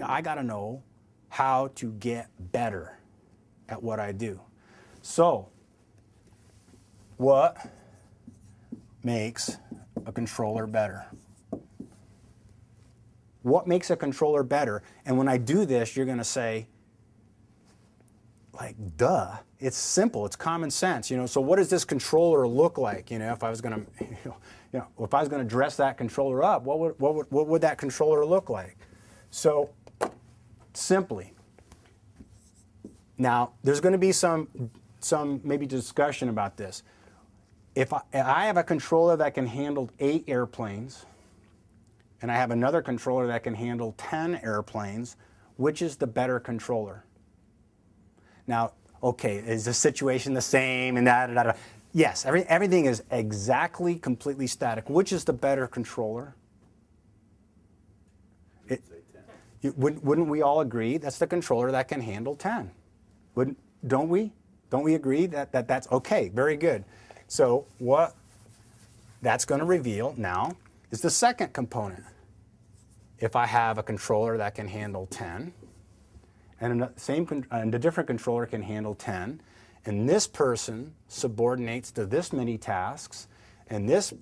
I got to know how to get better at what I do. So, what makes a controller better? What makes a controller better? And when I do this, you're going to say, like, duh. It's simple. It's common sense. So what does this controller look like? If I was going to, if I was going to dress that controller up, what would that controller look like? So, simply. Now, there's going to be some maybe discussion about this. If I have a controller that can handle 8 airplanes, and I have another controller that can handle 10 airplanes, which is the better controller? Now, okay, is the situation the same and that? Yes, everything is exactly, completely static. Which is the better controller? Wouldn't we all agree that's the controller that can handle 10? Don't we? Don't we agree that that's okay? Very good. So what that's going to reveal now is the second component. If I have a controller that can handle 10, and a different controller can handle 10, and this person subordinates to this many tasks, and this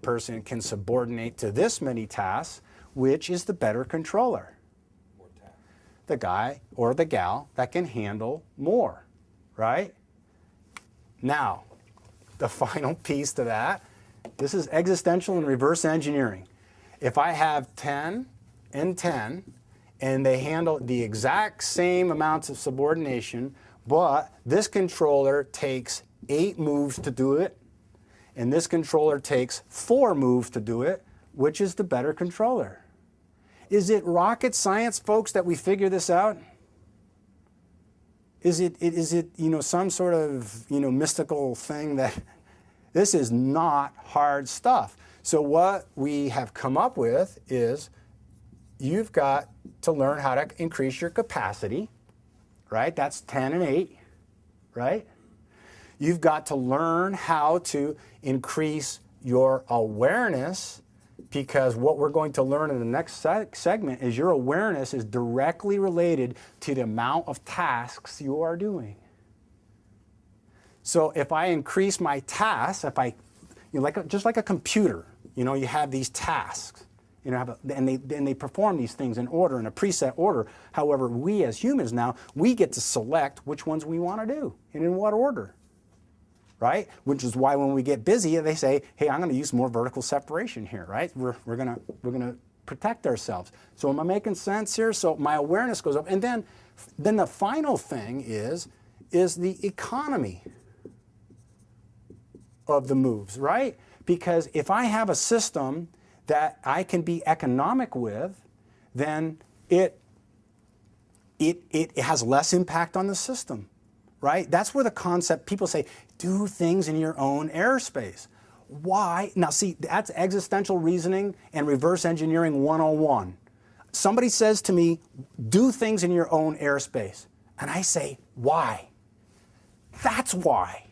person can subordinate to this many tasks, which is the better controller? The guy or the gal that can handle more, right? Now, the final piece to that, this is existential and reverse engineering. If I have 10 and 10, and they handle the exact same amounts of subordination, but this controller takes 8 moves to do it, and this controller takes 4 moves to do it, which is the better controller? Is it rocket science, folks, that we figure this out? Is it some sort of mystical thing that this is not hard stuff? So what we have come up with is you've got to learn how to increase your capacity, right? That's 10 and 8, right? You've got to learn how to increase your awareness, because what we're going to learn in the next segment is your awareness is directly related to the amount of tasks you are doing. So if I increase my tasks, just like a computer, you have these tasks, and they perform these things in order, in a preset order. However, we as humans now, we get to select which ones we want to do and in what order. Right? Which is why when we get busy, they say, hey, I'm going to use more vertical separation here, right? We're going to protect ourselves. So am I making sense here? So my awareness goes up. And then the final thing is the economy of the moves, right? Because if I have a system that I can be economic with, then it has less impact on the system. Right? That's where the concept, people say, do things in your own airspace. Why? Now see, that's existential reasoning and reverse engineering 101. Somebody says to me, do things in your own airspace. And I say, why? That's why.